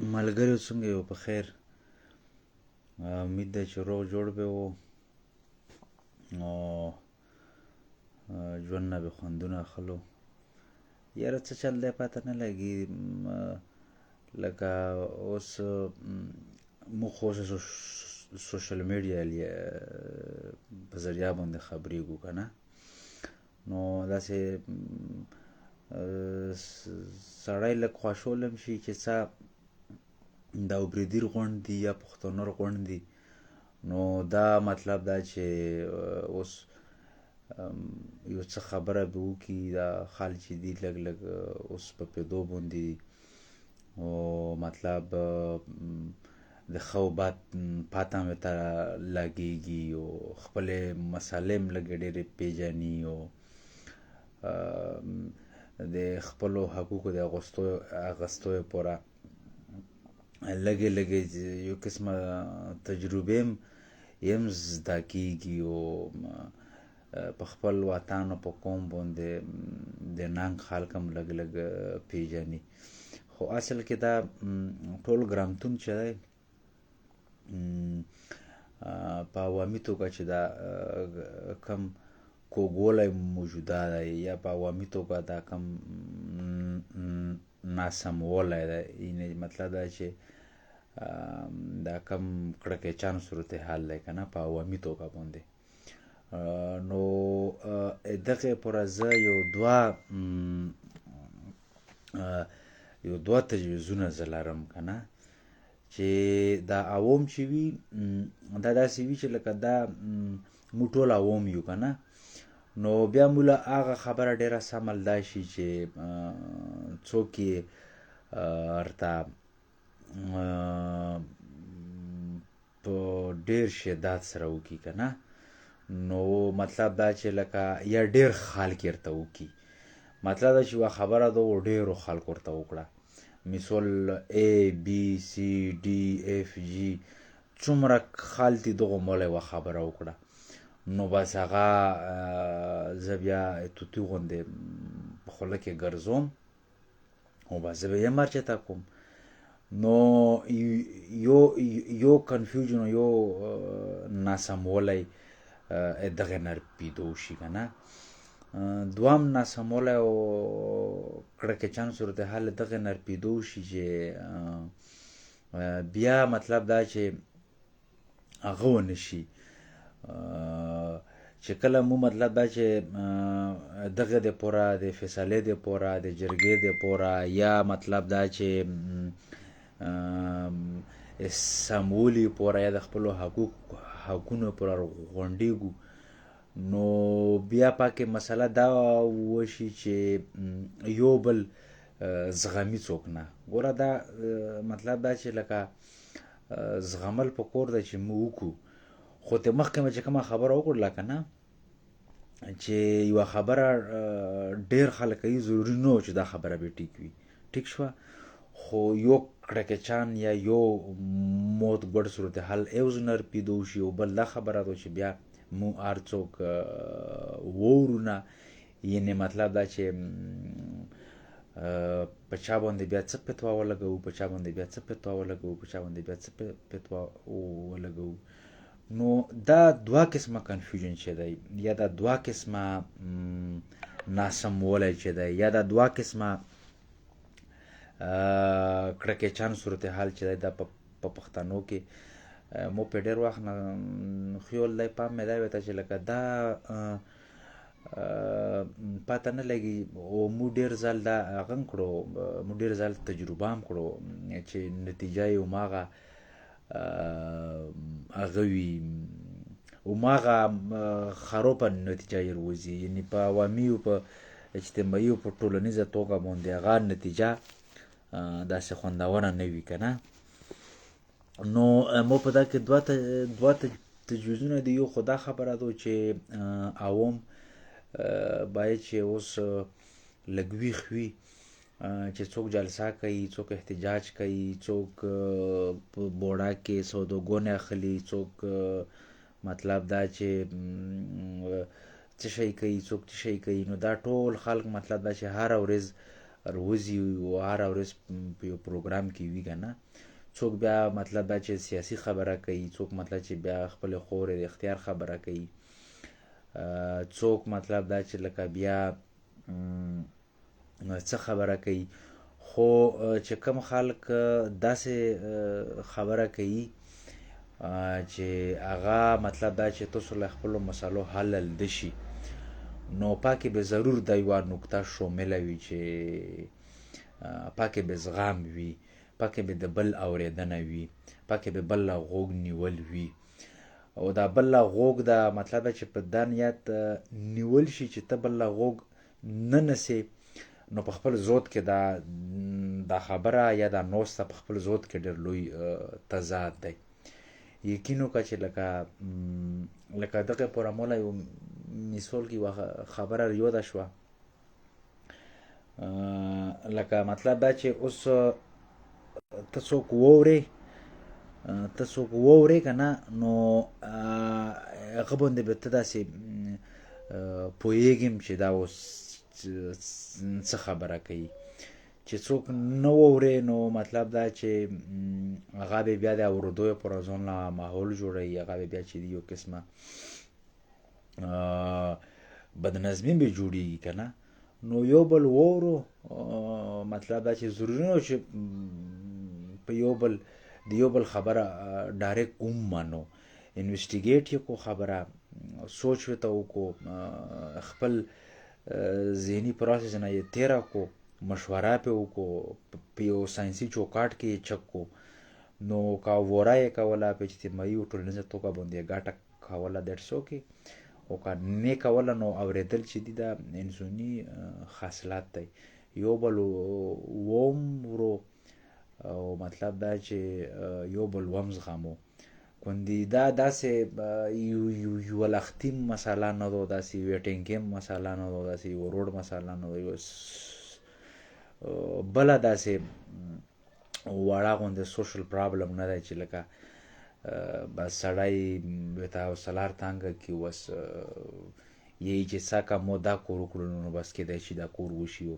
ملګری څنګه یو په خیر؟ امید ده چې روغ جوړ به و او ژوند نه به خوندونه اخلو. یاره څه چل دی پته نه لګي. لکه اوس موږ خو سوشل میډیا په ذریعه باندې خبرېږو که نه، نو داسې سړی لږ خواشول شي چې څه د اوبریدیر غونډ دي یا پښتونور غونډ دي، نو دا مطلب دا چې اوس یو څه خبره به وکړي، دا خال چې دي لږ لږ اوس په پیدو باندې او مطلب د ښه او بد پته مې ته لګېږي او خپلې مسالې هم لږې ډېرې پېژني او د خپلو حقوقو د اخیستو پوره لږې لږې یو قسمه تجربې هم زده کېږي او په خپل وطن او په قوم باندې د ننګ خلک هم لږ لږ پېژني. خو اصل کې دا ټول ګرامتون چې دی په عوامي توګه چې دا کم کوږوالی موجوده دی یا په عوامي توګه دا کم ناسموالی دی، یعنې مطلب دا چې دا کم کړکېچن صورتحال دی که نه په عوامي توګه باندې، نو دغې پوره زه یو دوه تجویزونه زه لرم که نه، چې دا عوام چې وي دا داسې وي چې لکه دا موږ ټول عوام یو که نه، نو بیا موږ له هغه خبره ډېره سمه دا شي چې څوک یې ورته په ډېر شدت سره وکړي که نه، نو مطلب دا چې لکه یا ډېر خلک یې ورته وکړي، مطلب دا چې یوه خبره ده ډېرو خلکو ورته وکړه، مثال A B C D F G څومره خلک دي دغو موله یوه خبره وکړه، نو بس هغه زه بیا توتي غوندې په خوله کې ګرځوم او بس زه به یې مرچته کوم، نو یو کنفیوژن او یو ناسموالی دغې نه پیدا شي که نه. دوام ناسموالی او کړکېچن صورتحال دغې نه پیدا شي چې بیا مطلب دا چې هغه ونه شي چې کله مو مطلب دا چې دغې دپاره د فیصلې دپاره د جرګې دپاره یا مطلب دا چې سمولي پوره یا د خپلو حقونو پوره غونډېږو، نو بیا پکې مسله دا وشي چې یو بل زغمي څوک نه. ګوره دا مطلب دا چې لکه زغمل په کور ده چې موږ وکړو، خو ترې مخکې مې چې کومه خبره وکړله که نه چې یوه خبره ډېر خلک کوي، ضروري نه و چې دا خبره به ټیک وي، ټیک شوه، خو یو کړکېچن یا یو موت ګډ صورتحال یو ځای نه پیدا شي او بل دا خبره ده چې بیا مو هر څوک وورو نه، یعنې مطلب دا چې په چا باندې بیا څه فتوا ولګوو، په چا باندې بیا څه فتوا ولګوو، په چا باندې بیا څه فتوا ولګوو، نو دا دوه قسمه کنفیوژن چې دی یا دا دوه قسمه ناسموالی چې دی یا دا دوه قسمه کړکېچن صورتحال چې دی دا په پښتنو کې مو په ډېر وخت نه خیال دی پام مې دا وی ته چې لکه دا پته نه لګي او مو ډېر ځل دا هغه هم کړو، مو ډېر ځل تجربه هم کړو چې نتیجه یې هماغه هغه وي هماغه خرابه نتیجه یې روځي، یعنې په عوامي او په اجتماعي او په ټولنیزه توګه باندې هغه نتیجه داسې خوندوره نه وي که نه. نو مو په دا کې دوه تجویزونه دي. یو خو دا خبره ده چې عوام باید چې اوس لږ ویښ وي چې څوک جلسه کوي، څوک احتجاج کوي، څوک په بوړه کې سوداګانې اخلي، څوک مطلب دا چې څه شی کوي، څوک څه شی کوي، نو دا ټول خلک مطلب دا چې هره ورځ روزي او هر ورځ په یو پروګرام کې وي که نه. څوک بیا مطلب دا چې سیاسي خبره کوي، څوک مطلب چې بیا خپل خورې د اختیار خبره کوي، څوک مطلب دا چې لکه بیا څه خبره کوي. خو چې کم خلک داسې خبره کوي چې هغه مطلب دا چې تاسو له خپلو مسالو حل دشي، نو پاکې به ضرور دا یوه نکته شامله وي چې پاکې به زغم وي، پاکې به د بل اورېدنه وي، پاکې به بل له غوږ نیول وي. او دا بل له غوږ دا مطلب چې په دا نیت نیول شي چې ته بل له غوږ نه نسې، نو په خپل زود کې دا خبره یا دا نوسته په خپل زود کې ډېر لوی تضاد دی. یقین وکړه چې لکه دغه پوره موله یو مثال کې یوه خبره یاده شوه، لکه مطلب دا چې اوس ته څوک واورې که نه، نو هغه باندې به ته داسې پوهېږم چې دا اوس څه خبره کوي. چې څوک نه واورې نو مطلب دا چې هغه به بیا د اورېدو پر ځان له ماحول جوړوي، هغه به بیا چې یو قسمه بدنظمي به جوړېږي که نه. نو یو بل واورو، مطلب دا چې ضروري نه چې په د یو بل خبره ډایرکټ ومنو، انویسټیګیټ یې کو، خبره سوچ ورته وکړو، خپل ذهني پروسس نه یې تېره کو، مشوره پې وکړو، په یو ساینسي چوکاټ کې یې چک کو. نو که وره یې کوله په اجتماعي او ټولنیزه توګه باندې یې ګټه کوله دیټس اوکې، او که نه کوله نو اورېدل چې دي دا انساني خاصلت دی. یو بل ومرو او مطلب دا چې یو بل ومزغمو. کندې دا داسې یوه لختي مسله نه ده، داسې یوه ټینګې مسله نه ده، داسې یوه روډ مسله نه ده، یوه بله داسې وړه غوندې سوشل پرابلم نه دی چې لکه بس سړی ورته حوصله تنګه کړي، بس یې چې څه که مو دا کور وکړو نو بس کیدای شي دا کور وشي، او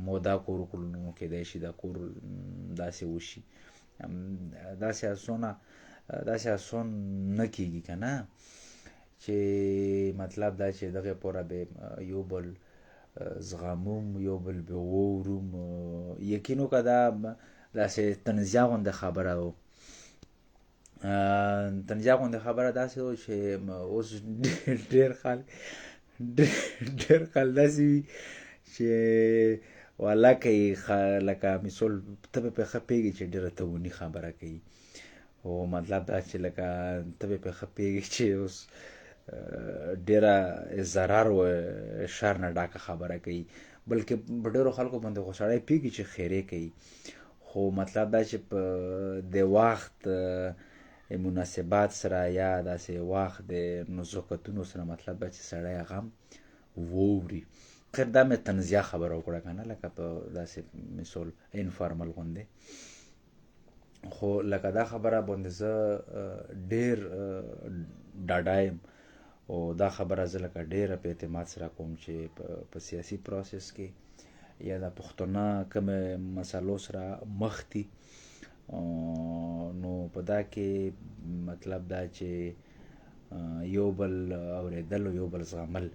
مو دا کور وکړو نو کیدای شي دا کور داسې وشي. داسې اسان نه کېږي که نه، چې مطلب دا چې دغې پوره به یو بل زغموم، یو بل به واورم. یقین وکړه دا داسې طنزیه غوندې خبره وه، طنزیه غوندې خبره داسې وه چې اوس ډېر خلک داسې وي چې والله لکه مثال ته به پرې ښه پوهېږي چې ډېره تاواني خبره کوي، او مطلب دا چې لکه ته به پرې ښه پوهېږي چې اوس ډېره ضرر و شر نه ډکه خبره کوي، بلکې په ډېرو خلکو باندې خو سړی پوهېږي چې خیرې کوي. خو مطلب دا چې په د وخت مناسبات سره یا داسې وخت د نزاکتونو سره مطلب دا چې سړی هغه هم واوري. خیر دا مې طنزیه خبره وکړه که نه، لکه په داسې مثال انفارمل غوندې. خو لکه دا خبره باندې زه ډېر ډاډه یم، او دا خبره زه لکه ډېره په اعتماد سره کوم چې په سیاسي پروسس کې یا د پښتانه کومې مسلو سره مخ دي، نو په دا کې مطلب دا چې یو بل اورېدل او یو بل زغمل،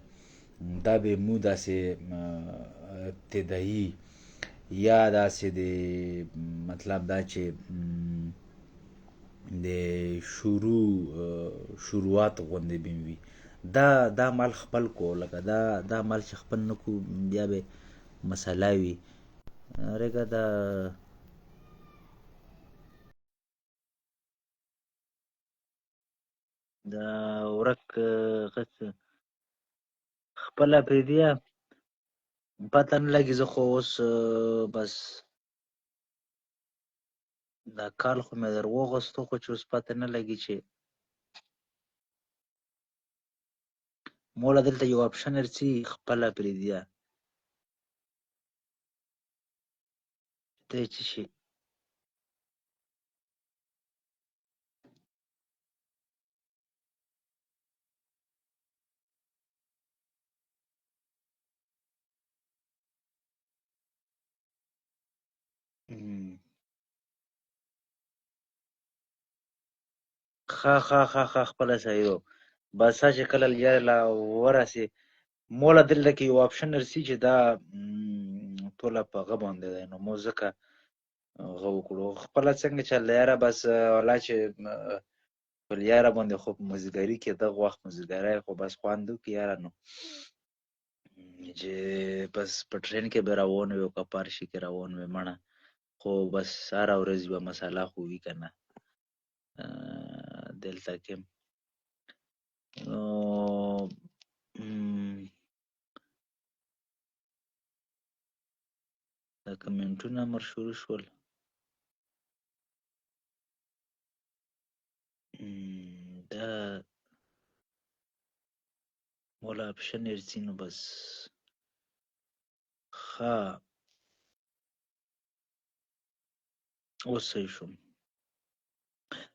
دا به مو داسې ابتدایي یا داسې د مطلب دا چې د شروعات غوندې به وي. دا مال خپل کو، لکه دا مال چې خپل نه کو بیا به مسله وي. رګه دا ورک غڅ خپله پرېږدي، پته نه لګي. زه خو اوس بس دا کال خو مې در واغوستو، خو چې اوس پته نه لګي چې موله دلته یو اپشن درځي خپله پرېږدي، ته یې څه شي ښه خپله صحیح و. بس ښه چې کله یاره لا ورسې موله دلته کې یو اپشن رسي چې دا ټوله په هغه باندې دی، نو مو ځکه هغه وکړو. خپله څنګه چل دی یاره، بس والله چې پر یاره باندې خو په مازدیګري کې دغه وخت مازدیګری خو بس خوند وکړي یاره، نو چې بس په ټرین کې به روان وې او که په هر شي کې روان وې مړه، خو بس هره ورځ یوه مسله خو وي که نه دلته کې. نو دا کمنټونه مر شروع شول. دا مولا اپشن ارځي نو بس ښه اوس صحیح شوم.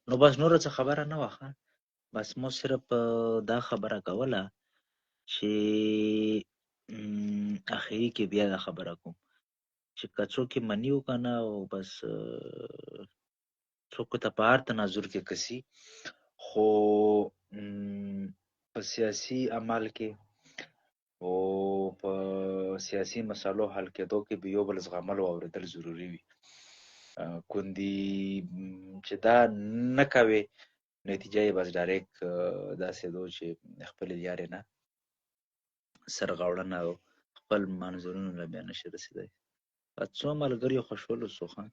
نو بس نوره څه خبره نه وه ښه، بس مو صرف دا خبره کوله چې اخري کې بیا دا خبره کوم چې که څوک یې مني و که نه، او بس څوک ته په هر تناظر کې کسي، خو په سیاسي عمل کې او په سیاسي مسالو حل کېدو کې به یو بل زغمل او اورېدل ضروري وي. کوندي چې دا نه کوې نتیجه یې بس ډایرکټ داسې ده چې خپلې لیارې نه سرغړونه او خپل منظورونو له بیا نشي رسېدی. څو ملګریو خوشحاله شو ښه.